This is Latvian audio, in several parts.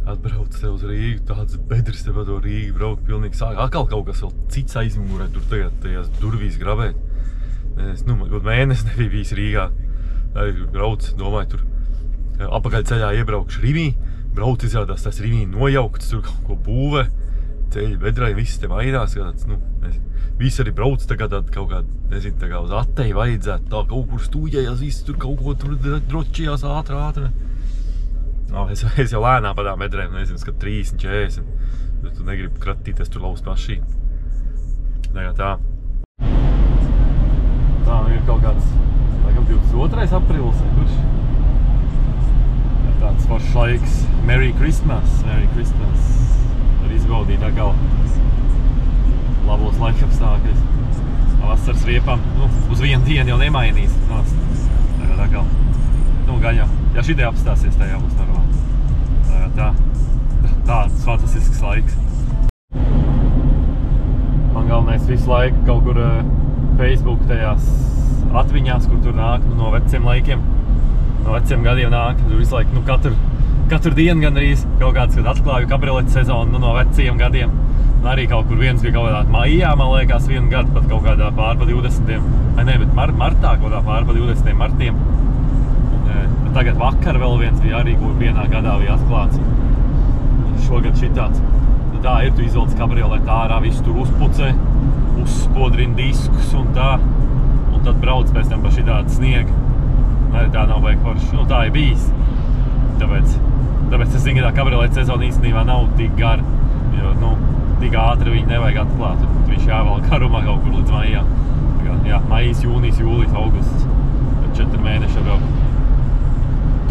Atbrauc te uz Rīgu, tāds bedrs te pa to Rīgu braukt, pilnīgi sāk. Atkal kaut kas vēl cits aizmugurē, tur tagad tajās durvīs grabēt. Es, mēnesi nebija bijis Rīgā. Brauc, domāju, tur apakaļ ceļā iebraukšu Rivī. Brauc izrādās tas Rivī nojaukts, tur kaut ko būvē. Ceļi bedrai, viss te vairās, tāds, visi arī brauc tagad kaut kā, nezinu, tā kā uz atteju vajadzētu, tā kaut kur stūģējās, visi tur kaut ko tur drošķījās ātri. Es jau lēnā pa tām bedrēm, nezinu, skat 30, 40, bet tu negribi kratīties tur laust mašīnu. Tagad tā. Tā, ir kaut kāds, laikam 22. aprīlis, kurš? Tāds foršs laiks. Merry Christmas. Var izbaudīt atkal labos laikapstākļus. Vasaras riepām, uz vienu dienu jau nemainīs. Tagad atkal, gan jau. Ja šitie apstāsies, tā jau būs normāli. Tāds fantastisks laiks. Man galvenais visu laiku kaut kur Facebook tajās atmiņās, kur tur nāk no veciem laikiem, no veciem gadiem nāk. Tur visu laiku, katru dienu gandrīz kaut kāds, kad atklāju kabrioletes sezonu no veciem gadiem. Un arī kaut kur viens bija kaut kādā maijā, man liekas, vienu gadu, pat kaut kādā pārpa 20. Vai ne, bet martā, kaut kādā pārpa 20. martiem. Tagad vakar vēl viens bija arī, kur vienā gadā bija atklāts. Šogad šitāds. Tā ir, tu izvelc kabrioleti ārā, visu tur uzpucē, uzspodrina diskus un tā. Un tad brauc pēc tam pa šitādu sniegu. Arī tā nav baigi forši. Tā ir bijis. Tāpēc es zinu, ka tā kabrioleti sezona īstenībā nav tik gara. Jo, tik ātri viņu nevajag atklāt. Viņš jāvēl garumā kaut kur līdz maijām. Jā, maijs, jūnijas, jūlijas, augusts. 4 mēneši braukt.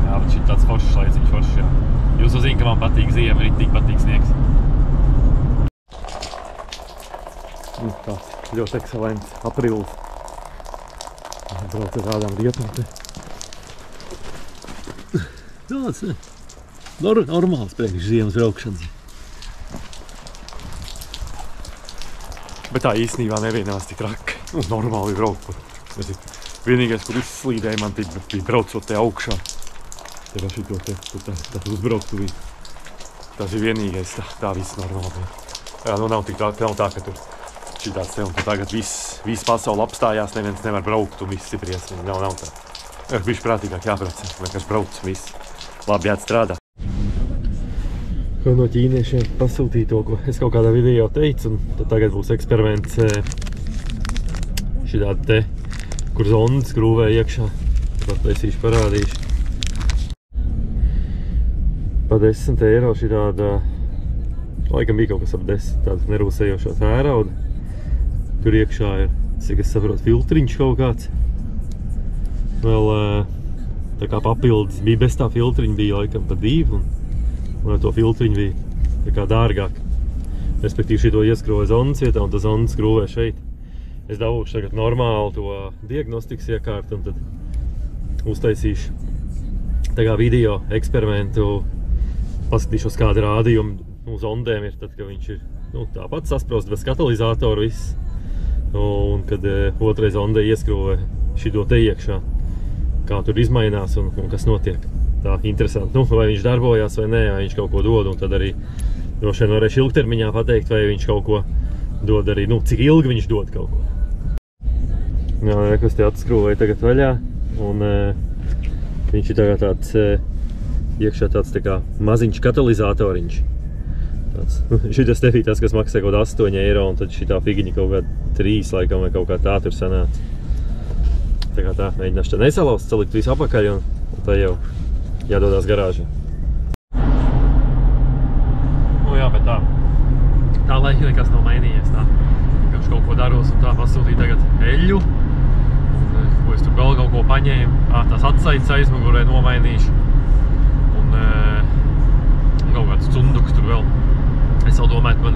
Jā, bet šī tāds foršs laiciņš, foršs, jā. Jūs uzzina, ka man patīk ziema, ritīgi patīk sniegs. Tāds ļoti ekscelents aprīlis. Brauc ar tādām riepām te. Tāds, normāls priekš ziemas braukšanas. Bet tā īstenībā nevienās tik traki. Normāli braukt. Vienīgais, kur izslīdēja man bija braucot te augšā. Te var šito te, tad uzbrauktu bija. Tas ir vienīgais, tā viss normāli. Jā, nav tā, ka tur šitāds te un tagad viss pasauli apstājās, neviens nevar braukt un viss ir briesmīgi. Nav tā. Bišķi prātīgāk jābrauc, vienkārši brauc un viss. Labi jāatstrādā. No ķīniešiem pasūtīja to, ko es kaut kādā video teicu, un tad tagad būs eksperiments šitādi te, kur zondas skrūvē iekšā. Patlaisīšu, parādīšu. Pa 10 eiro šitāda, laikam bija kaut kas ap 10, tāda nerūsējošā tērauda. Tur iekšā ir, cik es saprotu, filtriņš kaut kāds. Vēl tā kā papildus bija bez tā filtriņa, bija laikam pa 2, un ar to filtriņu bija tā kā dārgāk. Respektīvi šito ieskrūvē zonas vietā, un tā zonas skrūvē šeit. Es dabūšu tagad normāli to diagnostikas iekārtu, un tad uztaisīšu tā kā video eksperimentu. Paskatīšos, kāda rādījuma uz ondēm ir, tad, ka viņš ir tāpat sasprost bez katalizātoru viss. Un kad otrais ondē ieskrūvē šito te iekšā, kā tur izmainās un kas notiek. Tā interesanti, vai viņš darbojās vai nē, vai viņš kaut ko dod, un tad arī droši vien varēšu ilgtermiņā pateikt, vai viņš kaut ko dod arī, cik ilgi viņš dod kaut ko. Jā, kas te atskrūvēja tagad vaļā, un viņš ir tagad tāds iekšā tāds tā kā maziņš katalizātoriņš. Šitas te bija tas, kas maksā kaut 8 eiro, un tad šitā figiņa kaut kā 3 laikam vai kaut kā tā tur sanāca. Tā kā tā, mēģināšu tā nesalaust, salikt visu apakaļ, un tā jau jādodās garāžā. Jā, bet tā laika nekas nav mainījies, tā. Vienkārši kaut ko daros, un tā pasūtīju tagad eļļu. Ko es tur vēl kaut ko paņēmu, tās atsaites aizmugurē nomainīšu. Un kaut kāds cunduks tur vēl. Es jau domāju,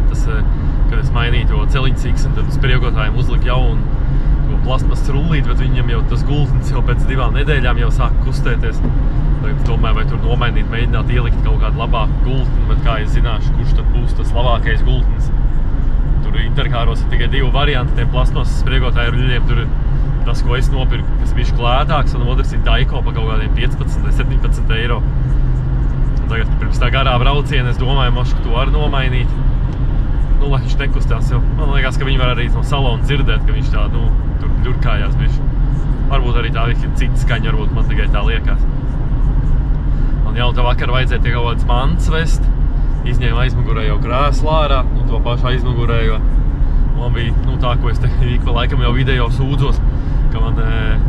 kad es mainīju to celiņcīks, un tad uz priekotājiem uzliku jaunu plasmas rullīt, bet viņam jau tas gultnis jau pēc 2 nedēļām jau sāk kustēties. Tagad domāju, vai tur nomainīt, mēģināt ielikt kaut kādu labāku gultni, bet kā es zināšu, kurš tad būs tas labākais gultnis. Tur interkāros ir tikai 2 varianti, tiem plasmasas priekotāju ruļļiem. Tur ir tas, ko es nopirku, kas bišķi lētāks, un otrs ir Daiko pa kaut kādiem 15 vai 17 eiro. tagad pirms tā garā brauciena es domāju, mašku to var nomainīt. Nu, lai viņš nekustās jau. Man liekas, ka viņi var arī no salona dzirdēt, ka viņš tā, nu, tur ļurkājās bišķi. Varbūt arī tā cita skaņa, varbūt man tikai tā liekas. Un jau tā vakar vajadzēja tie kaut kāds mants vest. Izņēma aizmugurējo krēslu ārā, un to pašu aizmugurējo. Man bija, nu, tā, ko es te ik pa laikam jau video sūdzos, ka man,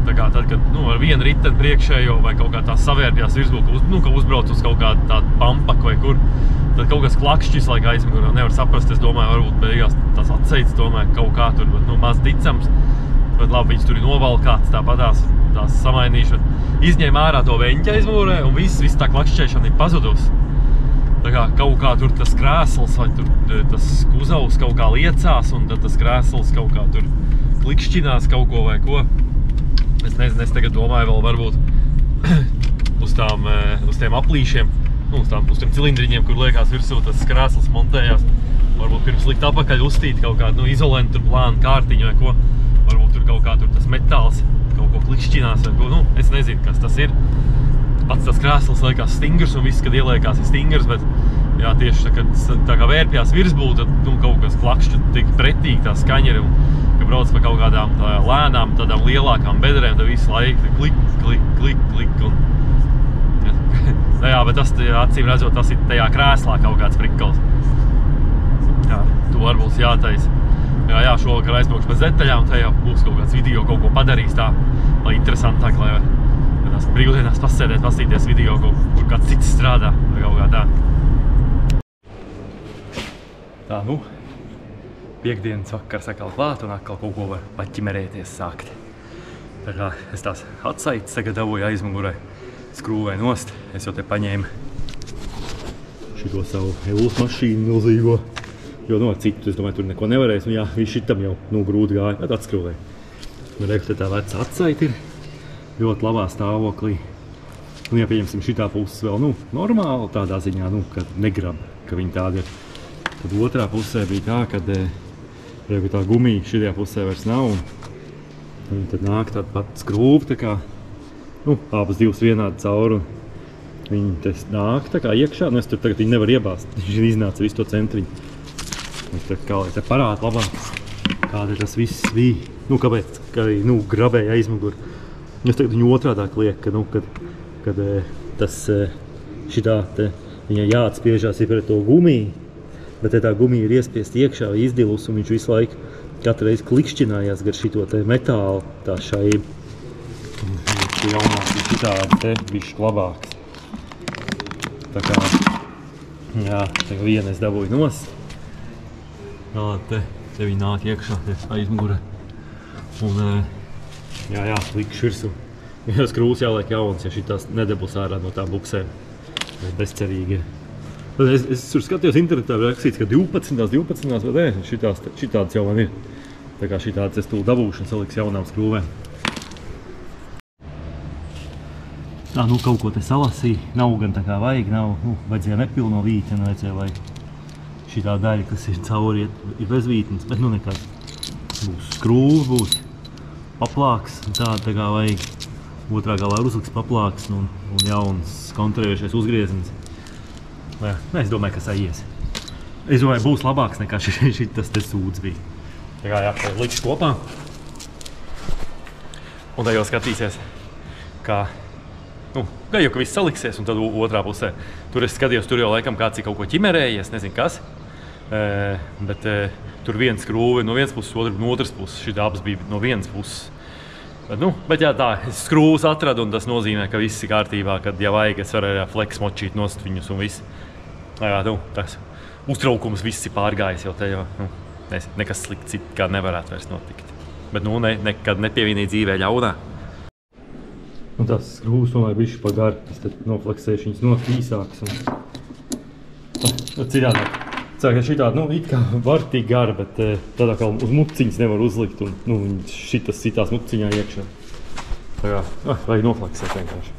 tā kā tad, kad, nu, ar vienu riteni priekšējo vai kaut kā tā savērpjās virsbū, ka uzbrauc uz kaut kādu tādu pampaku vai kur, tad kaut kas klakšķis laika aizmugurē, nevar saprast, es domāju, varbūt beigās tās atseits, domāju, kaut kā tur, bet, nu, maz ticams, bet labi, viņas tur ir novalkāts, tāpatās tās samainīšu, izņēma ārā to veņķa aizmugurē, un viss tā klakšķēšana ir pazudus. Tā kā kaut kā tur tas krēsls vai tur tas kuzavs kaut kā liecās, un tad tas krēsls kaut kā tur klikšķinās kaut ko vai ko. Es nezinu, es tagad domāju vēl varbūt uz tiem aplīšiem, nu, uz tiem cilindriņiem, kur liekās virsū tas krēsls montējās. Varbūt pirms likt apakaļ uzstīt kaut kādu, nu, izolentu tur plānu kārtiņu vai ko. Varbūt tur kaut kā tur tas metāls kaut ko klikšķinās vai ko, nu, es nezinu, kas tas ir. Pats tas krēsls liekas stingrs un viss, kad ieliekās ir stingrs, bet jā, tieši tā kā vērpjās virsbū, tad nu, kaut kas klakšķi tik pretīgi tā skaņa ir, un kad brauc pa kaut kādām tā lēnām, tādām lielākām bedrēm, tad visu laiku klik, klik, klik, klik, un jā, bet tas, acīm redzot, tas ir tajā krēslā kaut kāds prikals. Jā, to varbūt jātais. Jā, šovakar aizbraukšu pēc detaļām, un te jau būs kaut kāds video, kaut ko padarīs tā, lai interesantāk, lai brīvdienās pasēdēt, pastīties video, kur kāds cits strādā, vai kaut kā tā. Tā, nu, piekdienas vakars atkal klāt, un atkal kaut ko var paķimerēties sākt. Tā kā es tās atsaites sagatavoju aizmugurē, skrūvē nost, es jau te paņēmu šito savu Evuls mašīnu milzīgo, jo, nu, ar citu, es domāju, tur neko nevarēs, un jā, viņš šitam jau, nu, grūti gāja, bet atskrūvēju. Nu, reku, te tā veca atsaita ir. Ļoti labā stāvoklī. Un, ja pieņemsim šitā puses vēl, nu, normāli tādā ziņā, nu, kad negrab, ka viņi tādi ir. Tad otrā pusē bija tā, kad jau tā gumija šitajā pusē vairs nav, un tad nāk tāda pat skrūva, tā kā, nu, abas divas vienādi cauri, un viņi te nāk tā kā iekšā, nu, es tur tagad viņi nevar iebāzt, viņš iznāca visu to centriņu. Un tā kā, lai te parāda labāk, kāda tas viss bija, nu, kāpēc, ka arī, nu, grabēja aizmuguri. Es tagad viņu otrādāk lieku, ka, nu, kad tas šitā te viņai jāatspiežās ir pret to gumiju, bet tā gumija ir iespiest iekšā vai izdilus, un viņš visu laiku katru reizi klikšķinājās gar šito te metālu, tā šaibu. Šī jaunās ir šitādi te bišķi labāks. Tā kā, jā, tagad vienu es dabūju nost. Te viņi nāk iekšā, te aizmugurē. Un, jā, likšu virsū. Ja skrūvs jāliek jauns, ja šitās nedebūs ārā no tām buksēm. Bezcerīgi. Es tur skatījos internetā, rakstīts, ka 12, bet ne, šitādas jau man ir. Tā kā šitādas es tūl dabūšu un saliks jaunām skrūvēm. Tā, nu, kaut ko te salasīja. Nav gan tā kā vajag, nav, nu, vajadzēja nepilno vīteni, vajadzēja, lai šitā daļa, kas ir cauri, ir bez vītnes, bet nu nekad. Būs skrūva, būs paplāks, tā kā vajag. Otrā galā uzliks paplāks un jauns kontrējušies uzgriezens. Jā, es domāju, ka aizies. Es domāju, būs labāks nekā šitas te sūds bija. Tā kā jā, likšu kopā. Un tā jau skatīsies, kā, nu, jau ka viss saliksies, un tad otrā pusē. Tur es skatījos, tur jau laikam kāds ir kaut ko ķimerējies, nezinu kas. Bet tur viens skrūve no vienas puses, otru no otras puses. Šitā abas bija no vienas puses. Bet jā, tā, es skrūvus atradu, un tas nozīmē, ka viss ir kārtībā, kad, ja vajag, es varu flex močīt nost viņus un viss. Jā, nu, tas uztraukums viss ir pārgājis jau te, jo, nu, nekas slikts it kā nevarētu vairs notikt. Bet, nu, nekad nepievienīja dzīvē ļaunā. Un tās skrūvus tomēr bišķi pa garu, es te nofleksēšu viņas nost īsākas un citādi. Ceru, ka šitādi, nu, it kā var tik gara, bet tādā kā uz muciņas nevar uzlikt, un, nu, šitas citās muciņā iekšā. Tā kā, vajag nofleksēt vienkārši.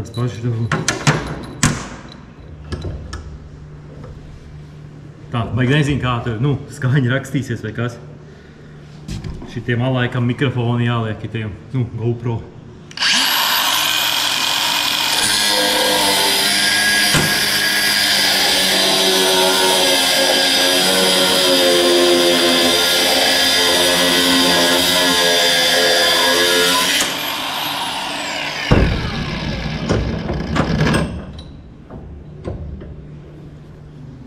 tās pašas dabūt. Tā, baigi nezinu, kā tur, skaņa rakstīsies vai kas. Šitiem alaikam mikrofoni jāliek, itiem, GoPro.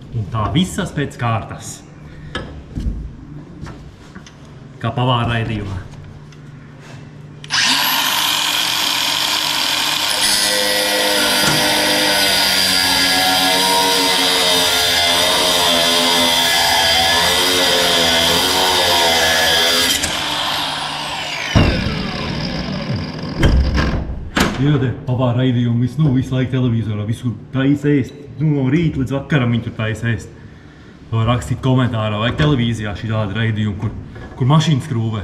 Un tā visas pēc kārtas. Kā pavāra raidījumā. Iedē, pavāra raidījumu visu laiku televizorā, visur taisa ēst. No rīta līdz vakaram viņi tur taisa ēst. Var rakstīt komentārā, vajag televīzijā šī tāda raidījuma, kur mašīnas skrūvē.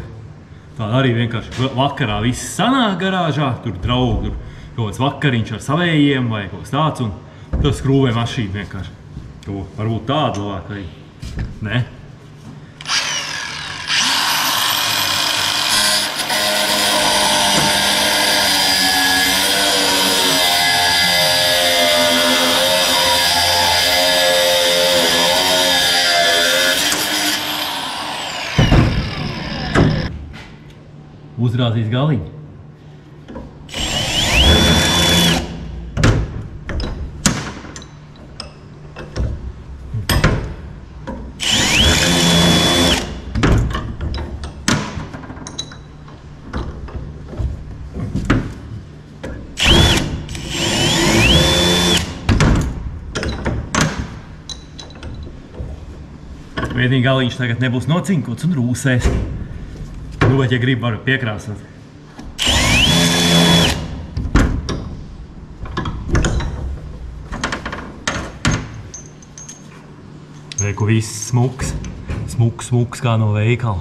Tāda arī vienkārši vakarā viss sanāk garāžā, tur draugi, tur kaut kāds vakariņš ar savējiem vai kaut kas tāds, un tad skrūvē mašīnu vienkārši. Varbūt tādu labāk vai ne? Uzrāzīs galiņu. Vienīgi galiņš tagad nebūs nocinkots un rūsēs. Bet, ja grib, varu piekrāsot. Reiku viss smuks. Smuks kā no veikala.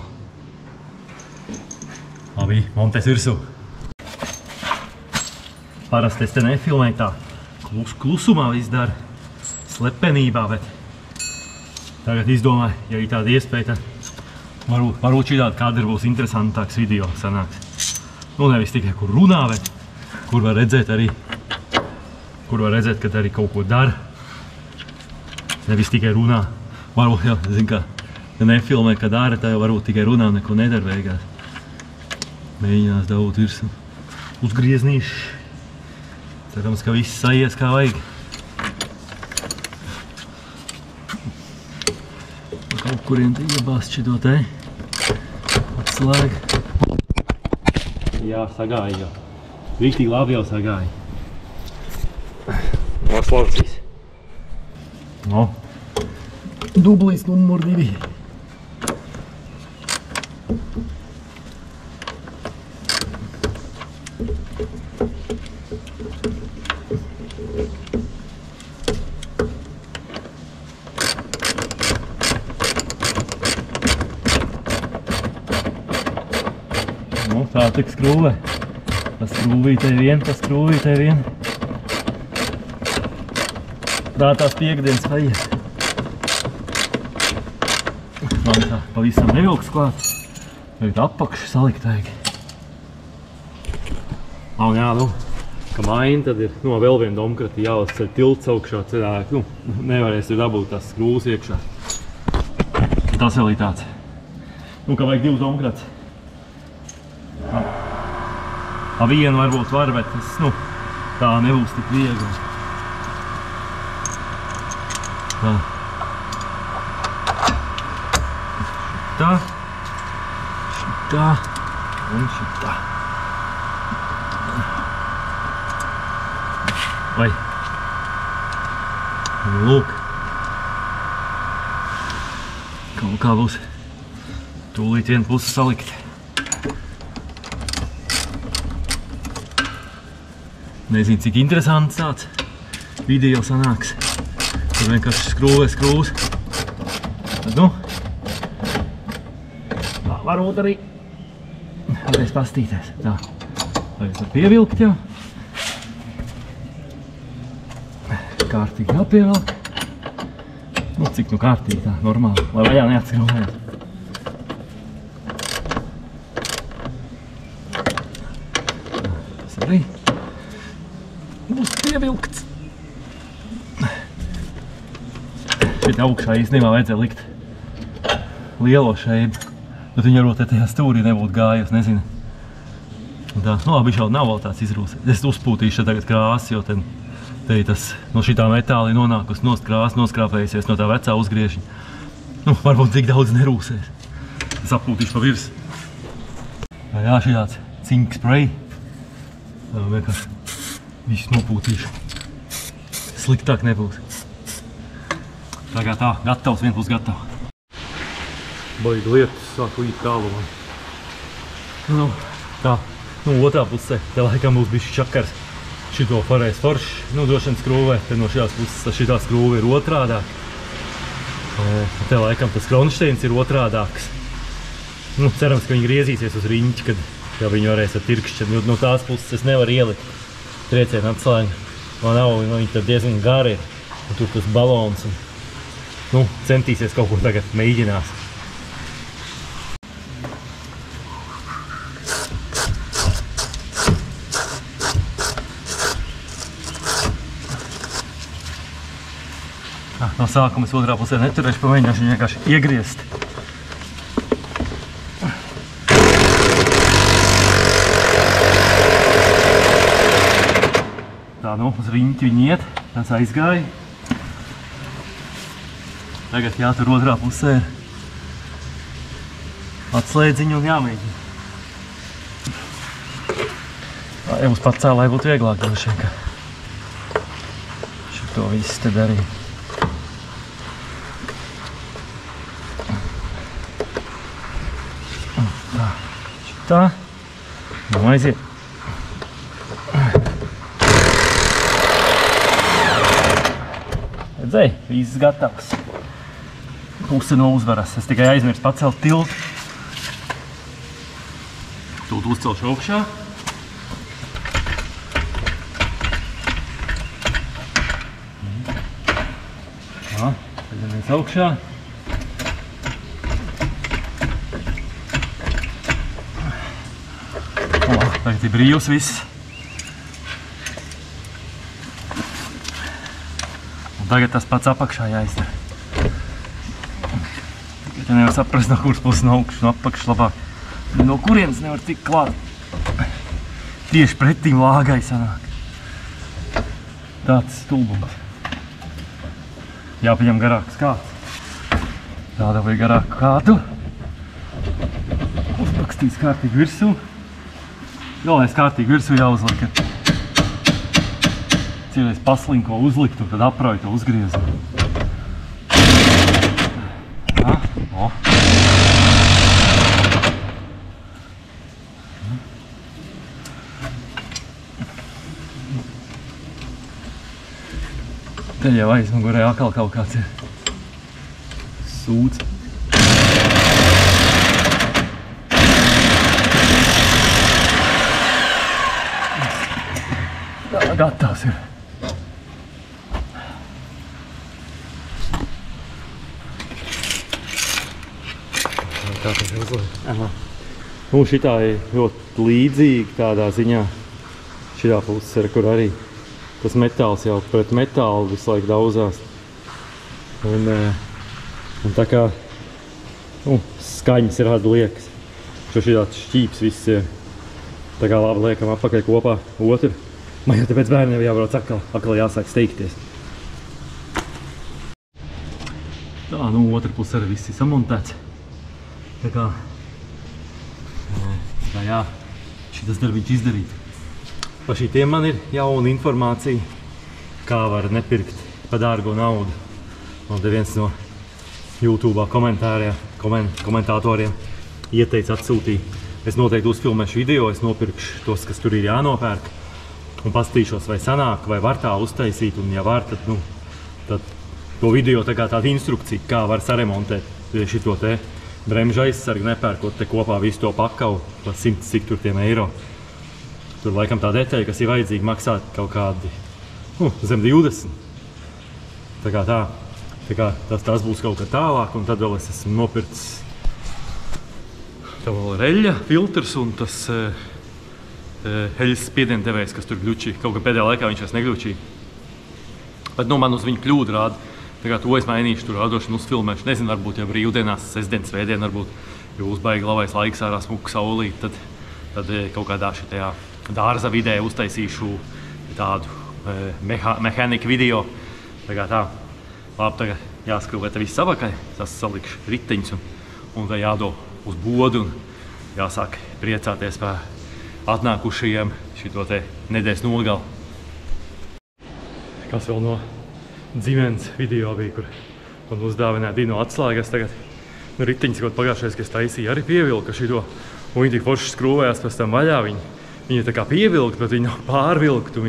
Labi, montēs virsū. Parasti es te nefilmēju tā. Klusumā viss dara. Slepenībā, bet tagad izdomāju, ja ir tāda iespēja, tad varbūt šī tāda kadra būs interesantāks video sanāks. Nevis tikai kur runā, bet kur var redzēt arī, kad arī kaut ko dara. Nevis tikai runā. Varbūt jau, zin kā, ja nefilmē, kad dara, tā jau varbūt tikai runā, neko nedara beigās. Mēģinās dabūt virsmu uzgrieznīši. Cerams, ka viss saies kā vajag. Kaut kuriem te iebāst šito te atslēga. Jā, sagāja jau. Riktīgi labi jau sagāja. Noslaucīs. Dublīs numur 2. Tā tik skrūvē. Tas skrūvītē vien. Tā tās piekdienas paiet. Man tā pavisam nevilks klāt. Tagad apakšu salikt vajag. Jā, ka maina tad ir vēl viena domkrati jāuzceļ tilts augšā, cilvēki, nevarēs tur dabūt tās skrūvas iekšā. Tas vēl ir tāds. Ka vajag 2 domkratis. Vienu varbūt var, bet tā nebūs tik viegli. Šitā un šitā. Vai. Lūk. Kaut kā būs tūlīt viena puse salikt. Nezinu, cik interesants tāds video sanāks. Tur vienkārši skrūvs. Tad, tā varbūt arī varēs pastīties. Tā, tagad var pievilkt jau. kārtīgi jāpievelk. Nu, cik nu kārtīgi tā, normāli, lai vaļā neatskrūvējās. Tas arī būs pievilkts. Šeit augšā īstenībā vajadzēja likt lielo šeibu. Bet viņi varbūt tajā stūrī nebūtu gājusi, nezinu. Tā, nu labi, šādi nav vēl tāds izrūs. Es uzpūtīšu tagad krāsu, jo te tas no šitā metāla nonākusi nost krāsa, noskrāpējusies no tā vecā uzgriežiņa. Nu, varbūt tik daudz nerūsēs. Es apūtīšu pa virs. Jā, šī tāds cink spray. Tā vienkārši visu nopūtīšu. Sliktāk nebūs. Tagad tā, gatavs, vien būs gatava. Baigi lietas sāku īt tālumā. Nu, tā. Nu, otrā pusē, te laikam būs bišķi čakars. Šito varēs forši, nu, došana skrūvē. Te no šitās puses šitā skrūve ir otrādāk. Te laikam tas kronšteins ir otrādāks. Nu, cerams, ka viņi griezīsies uz riņķi, kad viņi varēs ar tirkšķi. No tās puses es nevaru ielikt triecienu atslēgu. Man nav, viņi tad diezgan gari ir. Un tur tas balons. Un, nu, centīsies kaut ko tagad mēģinās. No sākuma es otrā pusē neturēšu, pamēģināšu viņu vienkārši iegriezt. Tā, nu, uz riņķi viņi iet, tas aizgāja. Tagad jātur otrā pusē atslēdziņu un jāmēģina. Tā, ja mums pacēl, lai būtu vieglāk droši vien, ka šito visu te darīja. Tā, nu aiziet. Redzēji, viss gatavs. Puse no uzvaras. Es tikai aizmirsu pacelt tiltu. Tūlīt uzcelšu augšā. Tā, ceļamies augšā. Tagad ir brīvs viss. Un tagad tas pats apakšā jāizdara. Tagad ja nevar saprast, no kuras puses no augšas, no apakšas labāk. No kurienes nevar tikt klāt. Tieši pretīm lāgai sanāk. Tāds stulbums. Jāpaņem garāks kāds. Tāda vai garāku kādu. Uzpakstīs kārtīgi virsū. Galvenais kārtīgi virsū jāuzliek. Cīnēs paslinko uzlikt un tad aprauj to uzgriezu. Tā, o. Te jau aizmugurē atkal kaut kāds ir sūds. Gatavs ir. Tā tas ir uzliek. Nu, šitā ir ļoti līdzīga tādā ziņā. Šitā puses ir, kur arī tas metāls jau pret metālu visu laiku daudzās. Un tā kā skaņas ir tāda liekas. Šitāds šķīps viss ir. Tā kā labi liekam apakaļ kopā otru. Man jau tāpēc bērniem jābrauc atkal jāsāk steigties. Tā, nu, otra puse arī viss ir samontēts. Tā kā, jā, šitas darbiņš izdarīt. Pa šitiem man ir jauna informācija, kā var nepirkt pa dārgo naudu. Un te viens no YouTube'ā komentātoriem ieteica atsūtīt. Es noteikti uzfilmēšu video, es nopirkšu tos, kas tur ir jānopērk. Un pastīšos, vai sanāk, vai var tā uztaisīt, un ja var, tad, nu, tad to video tā kā tāda instrukcija, kā var saremontēt šito te bremžu aizsargu, nepērkot te kopā visu to pakavu, pa 100 cik tur tiem eiro. Tur laikam tā detaļa, kas ir vajadzīga, maksāt kaut kādi, zem 20. Tas būs kaut kā tālāk, un tad vēl es esmu nopircis tā vēl reļļa filtrs un tas eļas spiediena devējs, kas tur gļučī. Kaut kā pēdējā laikā viņš vairs negļučī. Bet nu, man uz viņu kļūdu rāda. Tagad to es mainīšu, tur radošanu uzfilmēšu. Nezinu, varbūt jau brīvdienās, sestdien, svētdien varbūt, jo uzbaigi labais laiks ārā smuku saulīt, tad kaut kādā šitajā dārza vidē uztaisīšu tādu mehānika video. Tagad tā, labi, tagad jāskrūvē te viss apakaļ, tas salikšu riteņus un tā jādo uz bodu un jāsāk priecāties par atnākušajiem šito te nedēļas nogali. Kas vēl no dzimens video bija, kur man uzdāvināja Dino atslēgas tagad. Nu, riteņas kaut pagājušais, kas taisīja, arī pievilka šito. Un viņi tik forši skrūvējās pēc tam vaļā. Viņi tā kā pievilkt, bet viņi nav pārvilktu.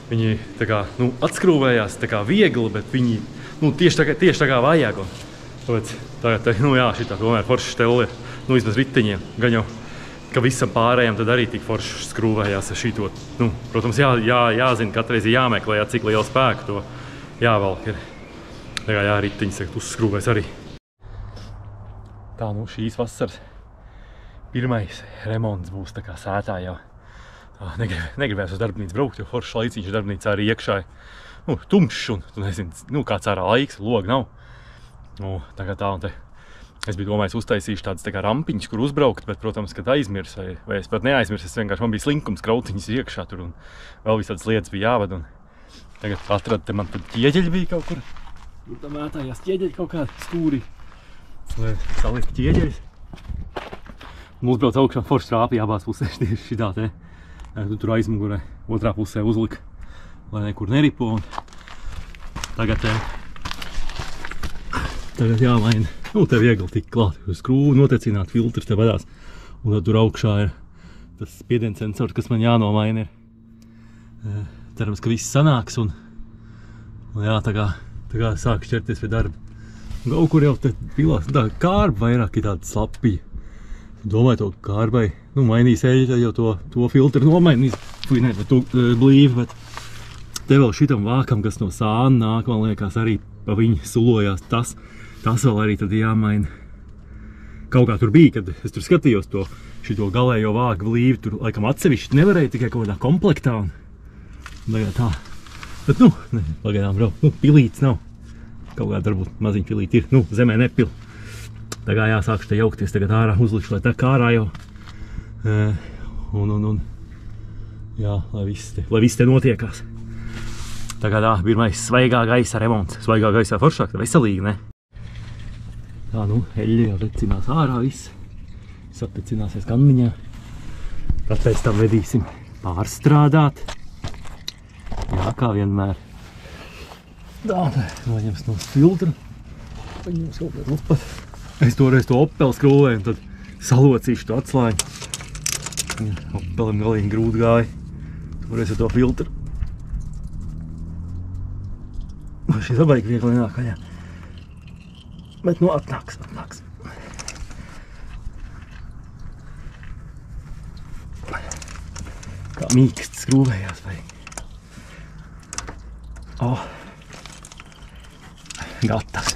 Viņi tā kā, nu, atskrūvējās tā kā viegli, bet viņi, nu, tieši tā kā vajag. Tāpēc, tagad, nu jā, šitā tomēr forši steli ir, nu, vismaz riteņiem. Gan jau, ka visam pārējiem tad arī tik forši skrūvējās ar šito. Nu, protams, jāzina, katreiz jāmeklē, cik lielu spēku to jāvelk ir. Tā kā jā, riteņas tagad uzskrūvēs arī. Tā, nu, šīs vasaras pirmais remonts būs tā kā sētā jau. Negribēs uz darbnīcu braukt, jo foršs laiciņš darbnīcā arī iekšā ir, nu, tumšs un, tu nezini, nu, kāds ārā laiks, loga nav. Nu, tagad tā un te. Es biju domājis uztaisīšu tādas tā kā rampiņas, kur uzbraukt, bet, protams, kad aizmirs, vai es pat neaizmirs, es vienkārši, man bija slinkums, krautiņas iekšā tur un vēl visādas lietas bija jāved un tagad atradu, te man tad ķieģeļi bija kaut kur. Tur tā mētājās ķieģeļi kaut kādi stūri. Lai salikt ķieģeļus. Un uzbrauc augšā forši trāpi abās pusēs tieši šitā te. Tur aizmugurē otrā pusē uzlika, lai nekur neripo un tagad jāmaina. Nu, te viegli tik klāt, skrūvu notecināt, filtrs te vedās. Un tad tur augšā ir tas spiediens sensors, kas man jānomaina ir. Cerams, ka viss sanāks un jā, tā kā sāk šķerties pie darba. Kaut kur jau te pilās, tā kārba vairāk ir tāda slapija. Domāju to kārbai, nu, mainīs eļļa, jau to filtru nomainīs, bet to blīvi, bet te vēl šitam vākam, kas no sāna nāk, man liekas, arī pa viņu sulojās tas vēl arī tad jāmaina. Kaut kā tur bija, kad es tur skatījos šito galējo vāku blīvi, tur laikam atsevišķi nevarēja tikai kaut kādā komplektā un tagad tā. Bet, nu, pagaidām brauc, nu, pilīts nav. Kaut kāda varbūt maziņa pilīti ir, nu, zemē nepil. Tā kā jāsākšu te jaukties tagad ārā, uzlikšu, lai tā kā ārā jau. Jā, lai viss te notiekās. Tā kā tā, pirmais svaigā gaisa remonts. Svaigā gaisā foršāk, tā veselīgi, ne? Tā, nu, eļļa jau tecinās ārā viss. Satecināsies kanniņā. Tad pēc tam vedīsim pārstrādāt. Jā, kā vienmēr. Tā, noņems no filtra. Paņems kaut kādu lupat. Es toreiz to Opeli skrūvēju un tad salocīšu to atslāņu. Opelim galīgi grūti gāja. Toreiz ar to filtru. Šī zabaigi viegli nenāk vaļā. Bet, nu, atnāks. Kā mīksti skrūvējās vajag. Gatavs.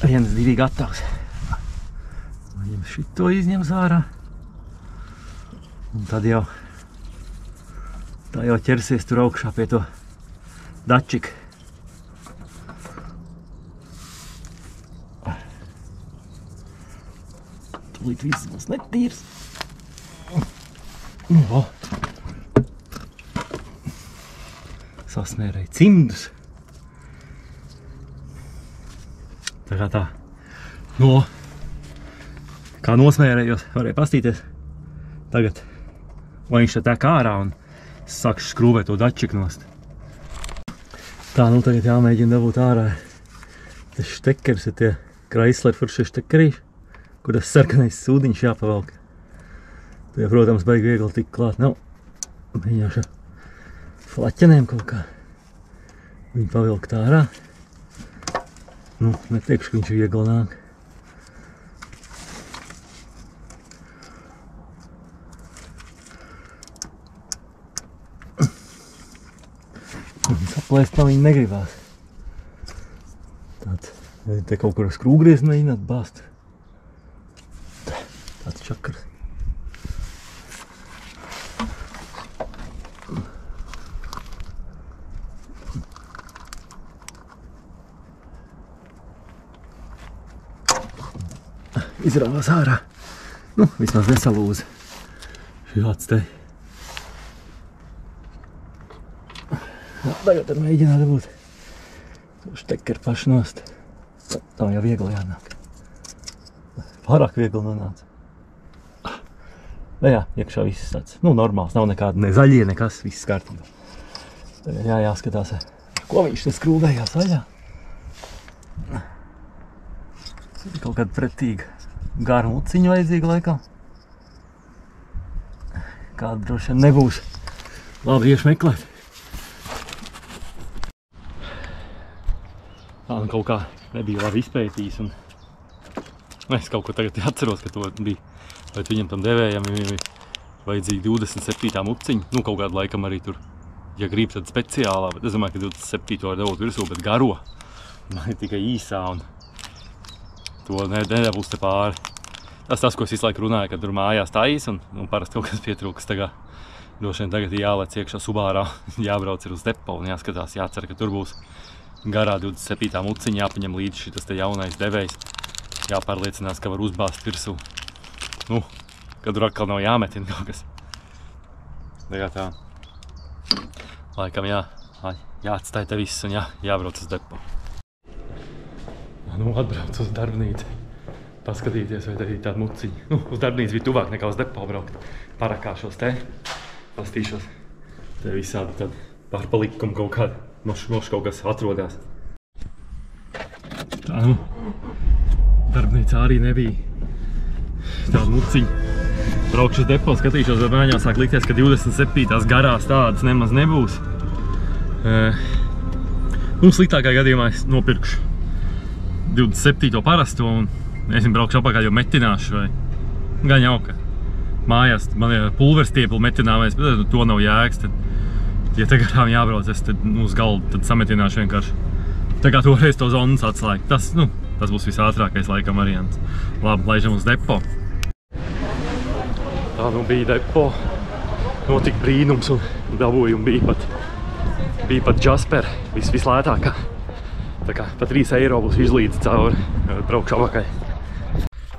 1, 2 gatavs. Šito izņems ārā. Un tad jau ķersies tur augšā pie to dačika. Tūlīt viss būs netīrs. Sasmērēju cimdus. Tā kā tā. Kā nosmērējos, varēja pastīties. Tagad, lai viņš te tek ārā un sākšu skrūvēt to dačiku nost. Tā, nu tagad jāmēģina dabūt ārā. Tas štekers ir tie Chrysler foršie štekerīši, kur tas sarkanais sūdiņš jāpavelk. Tie, protams, baigi viegli tik klāt nav. Mēģināšu flaķenēm kaut kā viņu pavilkt ārā. Nu, neteikšu, ka viņš viegli nāk. saplēst nav viņi negribās. Tāds, te kaut kur skrūgriez mēģināt bāzt. Tāds čakars. Izrāvās ārā. Nu, vismaz nesalūza. Šāds te. Tagad tad mēģināt dabūt. Štekeri paši nost. Tā jau viegli jānāk. Pārāk viegli nonāca. Jā, iekšā viss tāds. Nu, normāls. Nav nekāda ne zaļie, nekas. Viss kārtībā. Tagad jāskatās, ko viņš te skrūvējās vaļā. Kaut kāda pretīga gara muciņa vajadzīga laikam. Kāda droši vien nebūs. Labi, iešu meklēt. Tā nu kaut kā nebija labi izpētījis un es kaut ko tagad atceros, ka to bija, vai viņam tam devējam vajadzīgi 27. muciņa. Nu, kaut kādu laikam arī tur, ja grib, tad speciālā, bet es domāju, ka 27. var dabūt virsū, bet garo. Man ir tikai īsā un to nedabūs te pāri. Tas, ko es visu laiku runāju, kad tur mājās taisa un parasti kaut kas pietrūkas. Droši vien tagad jālec iekšā Subārā, jābrauc ir uz depo un jāskatās, jācer, ka tur būs garā 27. muciņa, jāpaņem līdzi šitas te jaunais devējs. Jāpārliecinās, ka var uzbāzt virsū. Nu, kad tur atkal nav jāmetina kaut kas. Tā. Laikam jāatstāj te viss un jābrauc uz depo. Nu, atbrauc uz darbnīcu, paskatīties, vai te ir tāda muciņa. Nu, uz darbnīcu bija tuvāk nekā uz depo braukt. Parakāšos te, pastīšos. Te visādi tad pārpalikumi kaut kādi, moš kaut kas atrodās. Tā, nu, darbnīcā arī nebija tāda muciņa. Braukšu uz depo, skatīšos, vai mājā sāk likties, ka 27. garās tādas nemaz nebūs. Nu, sliktākā gadījumā es nopirkšu 27. parasto un es braukšu apakaļ, jo metināšu vai gan jauka. Mājās man ir pulverstiepli metināmais, bet to nav jēgas. Tad, ja te garām jābrauc, es tad uz galdu tad sametināšu vienkārši. Tā kā toreiz to zonas atslēgt. Tas būs visātrākais laikam variants. Labi, laižam uz depo. Tā nu bija depo. Notika brīnums un dabūjumi bija pat Jasper, vislētākā. Tā kā pa 3 eiro būs izlīdzi cauri, braukšu apakaļ.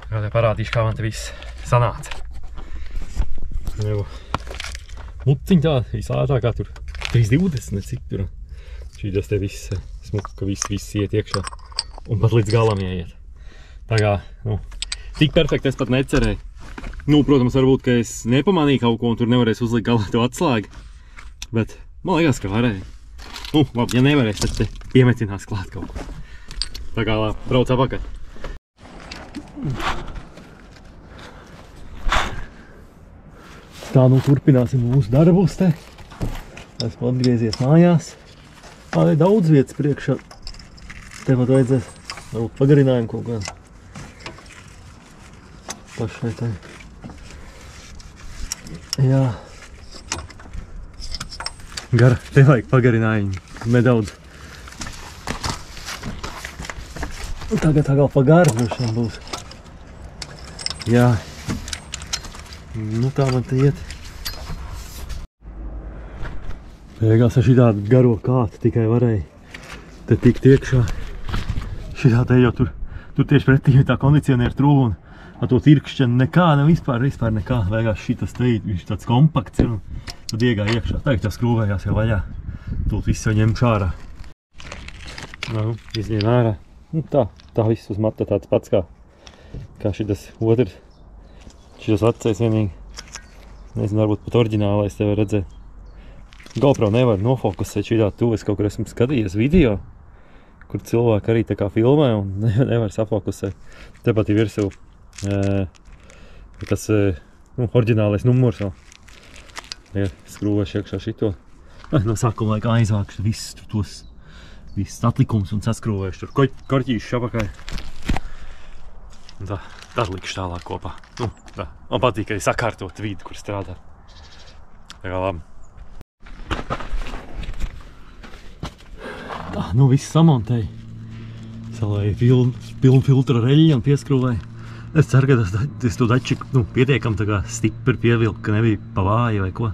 Vēl parādīšu, kā man te viss sanāca. Muciņa tā, vislētākā tur 3,20, ne cik tur. Šīs te viss smuka, viss iet iekšā. Un pat līdz galam ieiet. Tā kā, nu, tik perfekti es pat necerēju. Nu, protams, varbūt, ka es nepamanīju kaut ko un tur nevarēs uzlikt galā to atslēgu. Bet man liekas, ka varēja. Nu, labi, ja nevarēs, tad te piemetinās klāt kaut ko. Tā kā labi, brauc apakaļ. Tā nu turpināsim mūsu darbus te. Esmu atgriezies mājās. Tā ir daudz vietas priekšā. Te man vajadzēs varbūt pagarinājumu kaut kādu. Pašai tai. Jā. Gara, te vajag pagarinājumu. Nedaudz. Tagad atkal pa garu droši vien būs. Jā. Nu tā man te iet. Beigās ar šitādu garo kātu tikai varēja te tikt iekšā. Šitā te jau tur tieši pretī tā kondicionieru trūva un ar to tirkšķenu nekā, vispār nekā. Beigās šitas te viņš tāds kompakts ir un tad iegāja iekšā. Tagad jau skrūvējās jau vaļā. Tūt viss jau ņemš ārā. Nu, izņēm ārā. Nu tā viss uz mata tāds pats kā šitas otrs. Šitas vecais vienīgi. Nezinu, varbūt pat oriģinālais te var redzēt. GoPro nevar nofokusēt šitā tuvu. Es kaut kur esmu skatījies video, kur cilvēki arī tā kā filmē un nevar safokusēt. Tepat ir virsū tas oriģinālais numurs vēl. Ja skrūvēšu iekšā šito. No sākuma laikā aizvākšu visus atlikums un saskrūvēšu tur korķīšu apakaļ. Un tā likšu tālāk kopā. Nu, tā. Man patīk arī sakārtot vidi, kur strādā. Tā kā labi. Tā, nu viss samontēja. Salēju pilnu filtra reļi un pieskrūvēju. Es ceru, ka tas to dačiku, nu, pietiekam tā kā stipri pievilku, ka nebija pa vāju vai ko.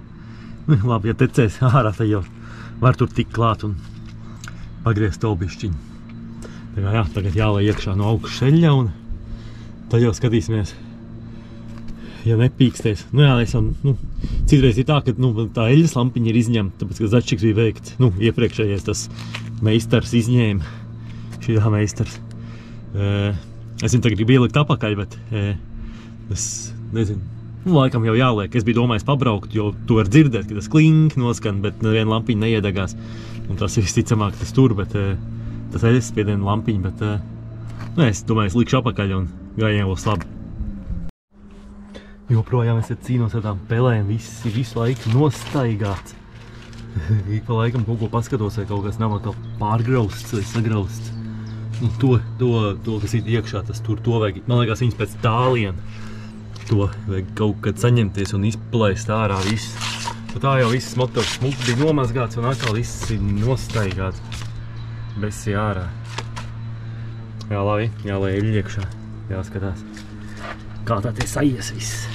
Nu, labi, ja tecēs ārā, tad jau var tur tik klāt un pagriezt to bišķiņu. Tā kā jā, tagad jālai iekšā no augšas eļļa un tad jau skatīsimies, ja nepīkstēs. Nu jā, es jau, nu, citreiz ir tā, ka nu, tā eļļas lampiņa ir izņemta, tāpēc, ka dačiks bija veikts. Nu, iepriekšējais tas meistars izņēma. Šitā meistars. Es viņu tagad gribu ielikt apakaļ, bet es nezinu. Nu, laikam jau jāliek. Es biju domājis pabraukt, jo tu var dzirdēt, ka tas klink noskan, bet neviena lampiņa neiedegās. Un tas ir visticamāk tas tur, bet tas eļas spiediena lampiņa, bet nu, es domāju, es likšu apakaļ un gājiem būs labi. Joprojām es cīnos ar tām pelēm, visu laiku nostaigāts. Ik pa laikam kaut ko paskatos, vai kaut kas nav atkal pārgrausts vai sagrausts. Nu, to, kas ir iekšā, tas tur, to vajag, man liekas, viņas pēc tāliena. To vajag kaut kad saņemties un izplaist ārā viss. Tā jau viss motors smulks bija nomazgāts un atkal viss ir nostaigāts. Besi ārā. Jā, labi, jālai eļļa iekšā, jāskatās. Kā tā tie sajies viss.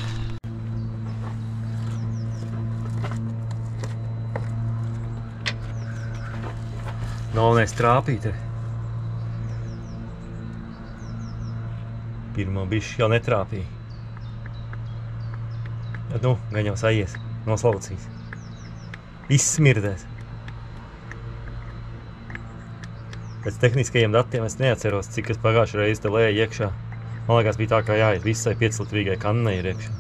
Galvenais trāpīt. Pirmo bišķi jau netrāpīja. Bet nu, gan jau sajies, noslaucīs. Viss smirdēs. Pēc tehniskajiem datiem es neatceros, cik es pagājušajā reizi te lēju iekšā. Man liekas, bija tā, kā jāiet visai 5-litrīgai kannai ir iekšā.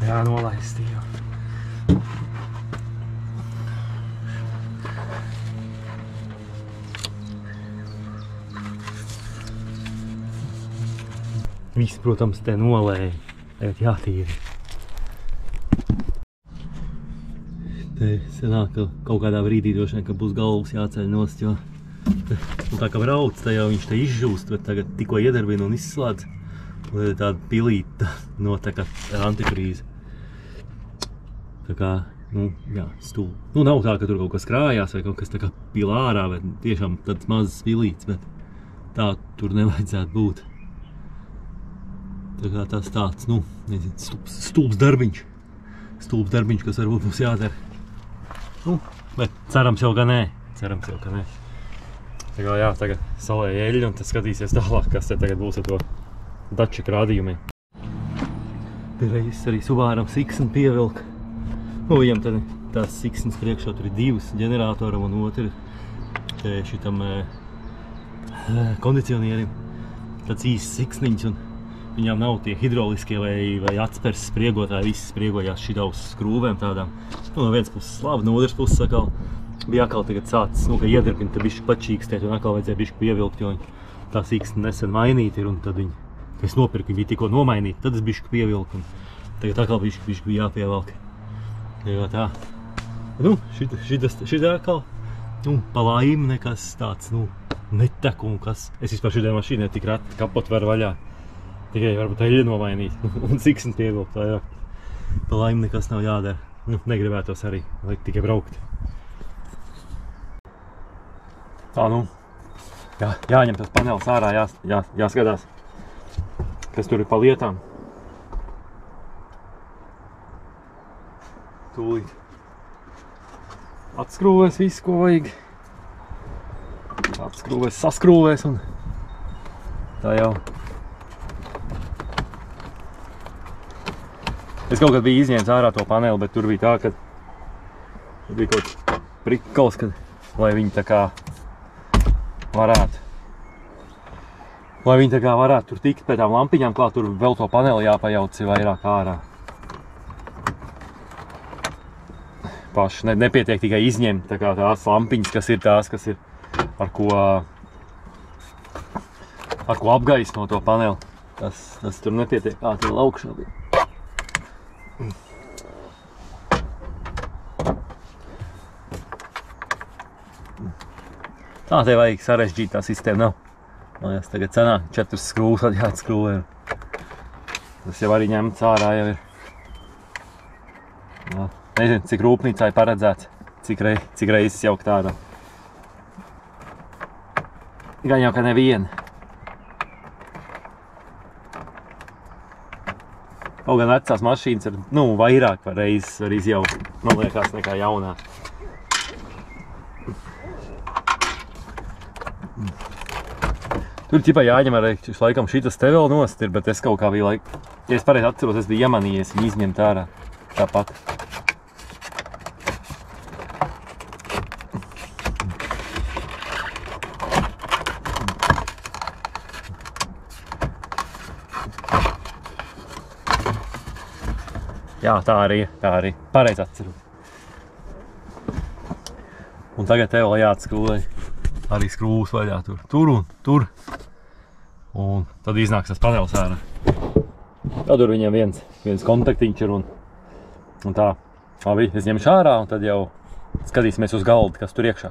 Jā, nolaist jau. Viss, protams, te nolēja. Tagad jātīri. Te sanāk, ka kaut kādā brīdī droši vien, ka būs galvas jāceļ nost, jo tā kā brauc, tā jau viņš te izžūst, bet tagad tikko iedarbina un izslēdz. Un tad tāda pilīta noteka ar antifrīzi. Tā kā, nu, jā, stūl. Nu, nav tā, ka tur kaut kas krājās vai kaut kas tā kā pila ārā, bet tiešām tāds mazs pilīts, bet tā tur nevajadzētu būt. Tā kā tas tāds, nu, nezinu, stulbs darbiņš. Stulbs darbiņš, kas varbūt mums jādara. Nu, bet cerams jau, ka nē. Cerams jau, ka nē. Tā kā jā, tagad salēja eļļu un tad skatīsies tālāk, kas te tagad būs ar to dačika rādījumiem. Reiz arī Subāram siksni pievilka. Nu, viņam tad tās siksnes priekšā tur ir divas ģeneratoram un otru šitam kondicionierim. Tāds īsts siksniņš un viņām nav tie hidroliskie vai atspers spriegotāji, viss spriegojās šitā uz skrūvēm tādām. Nu, no vienas puses labi, no otras puses atkal bija atkal tagad sācis, nu, ka iedarbina te bišķi pačīkstēt un atkal vajadzēja bišķi pievilkt, jo tā sīksne nesen mainīta ir un tad viņi, kad es nopirku, viņi bija tikko nomainīti, tad es bišķi pievilku un tagad atkal bišķi bija jāpievelk. Jo tā. Nu, šitā atkal, nu, pa laimi nekas tāds, nu, netek un kas. Es vispār šitai mašīnai tik rati kapot var vaļā. Tikai varbūt eļļa nomainīt un siksni pievilkt, tā jā. Pa laimi nekas nav jādara. Nu, negribētos arī, vajag tikai braukt. Tā, nu, jāņem tas panelis ārā, jāskatās, kas tur ir pa lietām. Tūlīt. Atskrūvēs visu, ko vajag. Atskrūvēs, saskrūvēs un tā jau. Es kaut kad biju izņēmis ārā to paneli, bet tur bija tā, ka bija kaut kāds prikals, lai viņi tā kā varētu. Lai viņi tā kā varētu tur tikt pēc tām lampiņām klāt, tur vēl to paneli jāpajauc vairāk ārā. Paši nepietiek tikai izņemt tā kā tās lampiņas, kas ir tās, kas ir ar ko apgaismo to paneli. Tas tur nepietiek, kā tie augšā bija. Tā te vajag sarežģīt, tā sistēma nav. Man liekas, tagad sanāk 4 skrūvus vēl jāatskrūvē. Tas jau arī ņemts ārā jau ir. Nezinu, cik rūpnīcā ir paredzēts, cik reizes jaukt ārā. Gan jau, ka neviena. Kaut gan vecās mašīnas ir, vairāk par reizes var izjaukt, man liekas, nekā jaunā. Tur ķipā jāņem arī, laikam šitas te vēl nost ir, bet es kaut kā biju ja es pareizi atceros, es biju iemanījies viņu izņemt ārā tāpat. Jā, tā arī. Pareizi atceros. Un tagad te vēl jāatskrūvē. Arī skrūvus vaļā tur un tur. Un tad iznāks tas panelis ārā. Tad tur viņiem viens kontaktiņš ir un tā. Labi, es ņemšu ārā un tad jau skatīsimies uz galdu, kas tur iekšā.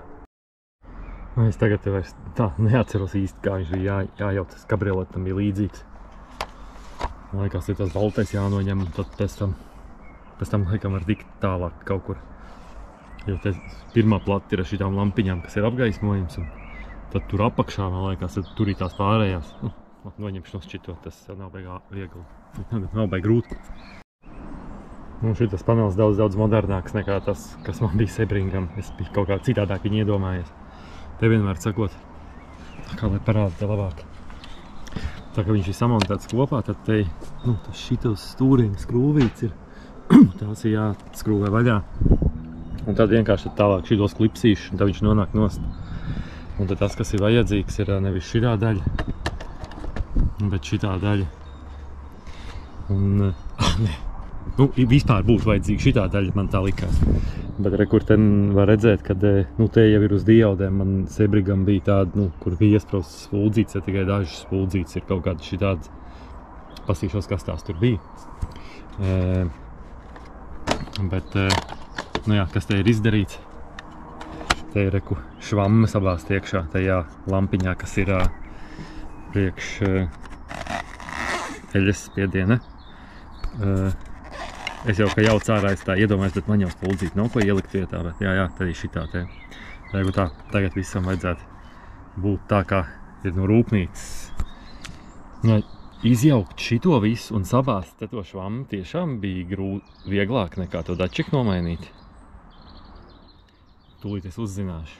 Es tagad vairs tā neatceros īsti, kā viņš bija jājaut. Tas kabrioletam bija līdzīgs. Man liekas, ir tas baltais jānoņem un tad pēc tam laikam var tikt tālāk kaut kur. Jo te pirmā plata ir ar šitām lampiņām, kas ir apgaismojums, un tad tur apakšā, man liekas, tad tur ir tās pārējās. Noņemšu no šķito, tas nav baigā viegli, nav baigi grūti. Šitas panelis daudz modernāks nekā tas, kas man bija Sebringam. Es biju kaut kā citādāk viņu iedomājies. Te vienmēr sakot, tā kā lai parāda te labāk. Tā kā viņš ir samontēts kopā, tad te, tas šitos stūriņa skrūvīts ir. Tās ir jāskrūvē vaļā. Un tad vienkārši tālāk šitos klipsīšu, un tad viņš nonāk nost. Un tad tas, kas ir vajadzīgs, ir nevis šitā daļa, bet šitā daļa. Un, vispār būtu vajadzīga šitā daļa, man tā likās. Bet kur te var redzēt, ka te jau ir uz diodēm. Man Sebrigam bija tāda, kur bija iesprausts spuldzīts, ja tikai dažas spuldzīts ir kaut kāda šitādas. Pastīšos, kas tās tur bija. Bet, kas te ir izdarīts? Te ir švammas abās tiekšā, tajā lampiņā, kas ir priekš eļas spiediena. Es jau, ka jauc ārā, es tā iedomājos, bet man jau spuldzīti nav ko ielikt vietā, bet jā, tad ir šitā te. Tagad visam vajadzētu būt tā, kā ir no rūpnīcas. Izjaukt šito visu un sabāzt te to švammu tiešām bija vieglāk nekā to dačiku nomainīt. Tūlīt es uzzināšu.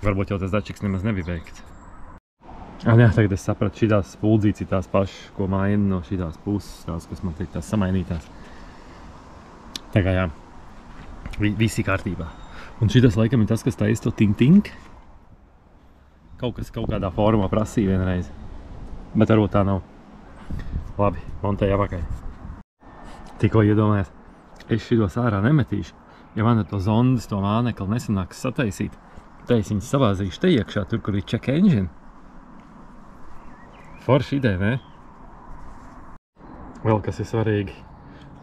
Varbūt jau tas dačiks nemaz nebija veikts. Tagad es sapratu, šitās spuldzītes ir tās pašas, ko maina no šitās puses, tās, kas man teikt, tās samainītās. Tā kā jā, visi kārtībā. Un šitas laikam ir tas, kas taisa to ting-ting. Kaut kādā formā prasīja vienreiz. Bet varbūt tā nav. Labi, montēju apakaļ. Tikko iedomājies, es šitos ārā nemetīšu. Ja man ar to zondas, to mānekli nesanāks sataisīt, tad es viņus savāzīšu te iekšā, tur, kur ir check engine. Forša ideja, ne? Vēl kas ir svarīgi,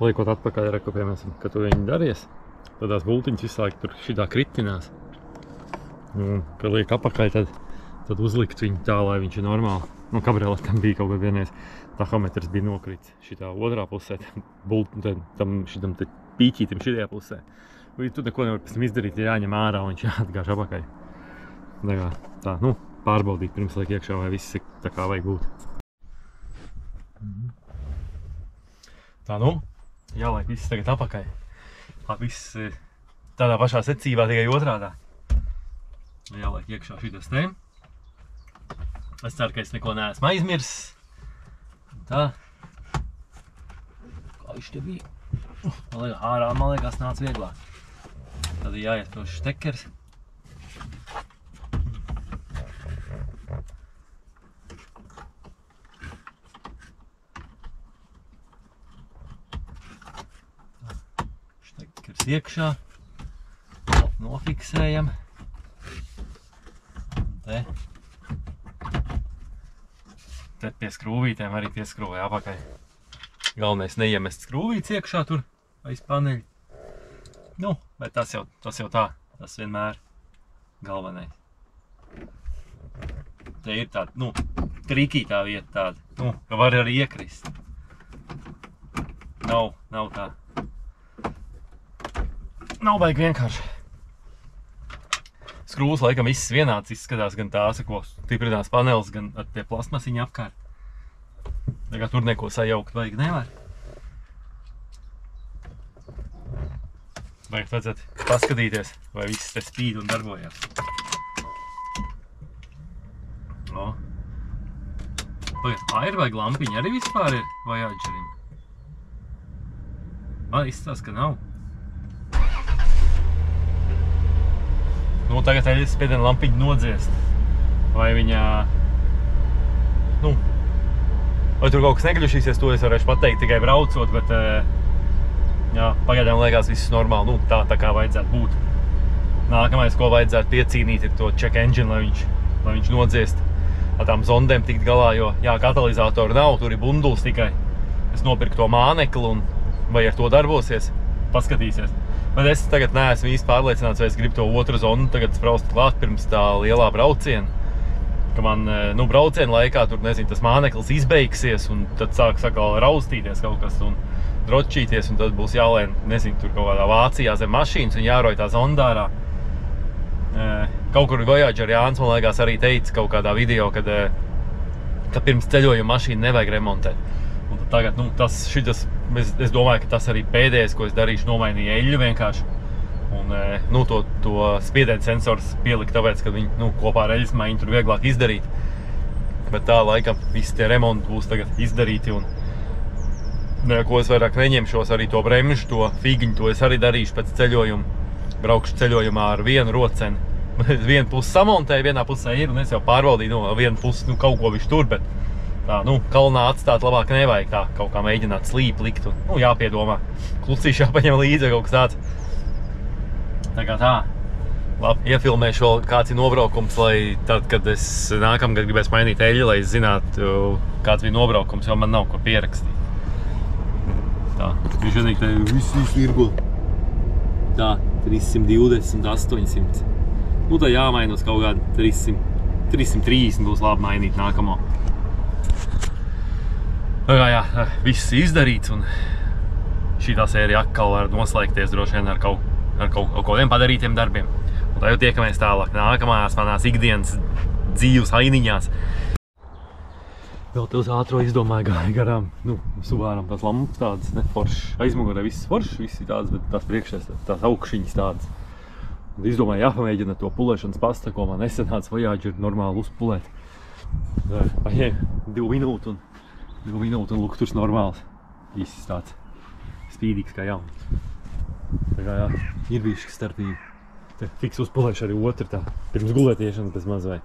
liekot atpakaļ, piemēram, kad tu viņu daries, tad tās bultiņas visu laiku tur šitā kritinās. Un, kad liek apakaļ, tad uzlikt viņu tā, lai viņš ir normāli. Kabrioletam bija kaut kad vienreiz tahometrs bija nokrits šitā otrā pusē, šitam te pīķītim šitajā pusē. Tu neko nevar pēc tam izdarīt, ir jāņem ārā un viņš jāatgāž apakaļ. Tā, pārbaudīt pirms liek iekšā, vai viss ir tā kā vajag būt. Tā, jāliek viss tagad apakaļ. Viss tādā pašā secībā, tikai otrādā. Jāliek iekšā šitas te. Es ceru, ka es neko neesmu aizmirsis. Tā. Kā viņš te bija? Ārā, man liekas, nāc vieglāk. Tad ir jāiet tos štekers. Štekers iekšā. Nofiksējam. Te. Te pie skrūvītēm arī pieskrūvē apakaļ. Galvenais neiemest skrūvītes iekšā tur aiz paneļa. Bet tas jau tā, tas vienmēr galvenais. Te ir tāda, trikītā vieta tāda, ka var arī iekrist. Nav tā. Nav baigi vienkārši. Skrūvas laikam viss vienāds izskatās, gan tās, ko stiprinās panelis, gan ar tie plasmasiņi apkārt. Tagad tur neko sajaukt vajag nevar. Vajadzētu paskatīties, vai viss te spīd un darbojās. O. Airbag lampiņa arī vispār ir Voyagerim. Izstās, ka nav. Nu, tagad eļas spiediena lampiņa nodziest. Vai viņa... Nu... Vai tur kaut kas negļušīsies, to es varēšu pateikt tikai braucot, bet... Jā, pagaidām liekas viss normāli, nu, tā kā vajadzētu būt. Nākamais, ko vajadzētu piecīnīt, ir to check engine, lai viņš nodziest. Ar tām zondēm tikt galā, jo, jā, katalizātoru nav, tur ir bunduls tikai. Es nopirku to mānekli un vai ar to darbosies, paskatīsies. Bet es tagad neesmu īsti pārliecināts, vai es gribu to otru zonu tagad spraust klāt pirms tā lielā brauciena. Ka man, nu, brauciena laikā tur, nezinu, tas māneklis izbeigsies un tad sāk raustīties kaut kas un dročīties un tad būs jālēn, nezinu, tur kaut kādā Vācijā zem mašīnas un jāroj tā zondārā. Kaut kur Voyager Jānis, man liekas, arī teica kaut kādā video, ka pirms ceļojuma mašīnu nevajag remontēt. Un tad tagad, nu, es domāju, ka tas arī pēdējais, ko es darīšu, nomainīju eļļu vienkārši. Un, nu, to spiediena sensors pielikt, tāpēc, ka viņi, nu, kopā ar eļļas maiņu tur vieglāk izdarīt. Bet tā, laikam, visi tie remonti būs tagad izdarīti un ko es vairāk neņemšos, arī to bremžu, to figiņu, to es arī darīšu pēc ceļojuma. Braukšu ceļojumā ar vienu roceni. Vienu pusi samontēju, vienā pusē ir, un es jau pārvaldīju, nu, vienu pusi, nu, kaut ko viņš tur, bet tā, nu, kalnā atstāt labāk nevajag tā, kaut kā mēģināt slīpu likt un, nu, jāpiedomā. Klusīši jāpaņem līdzi kaut kas tāds. Tā kā tā. Labi, iefilmēšu vēl kāds ir nobraukums, lai tad, kad es nākamgad gribēs mainīt eļļu, lai es zinātu, kāds bija nobraukums, jo man nav ko pierakstīt. Tā, viņš vienīgi te visu virgo. Tā, 320, 800. Nu, tā jāmaina uz kaut kādu 330 būs labi mainīt nākamo. Tā kā jā, viss izdarīts un šitā sērija atkal var noslēgties droši vien ar kaut kādiem padarītiem darbiem. Un tā jau tiekamies tālāk nākamajās manās ikdienas dzīves ainiņās. Vēl tevs ātro izdomāju gāja garām, nu, Subāram tās lampas tādas, ne, foršs, aizmugurē viss foršs, viss ir tādas, bet tās priekšēs, tās augšķiņas tādas. Un izdomāju jāpamēģina to pulēšanas pasta, ko man nesenāca Voyager normāli uzpulēt. Paņēmu 2 minūtu un lukturs normāls. Viss tāds spīdīgs kā jauns. Tā kā jā, ir bijuši starpīgi. Te fiks uzpulēšu arī otru tā, pirms gulētiešanas bez maz vai.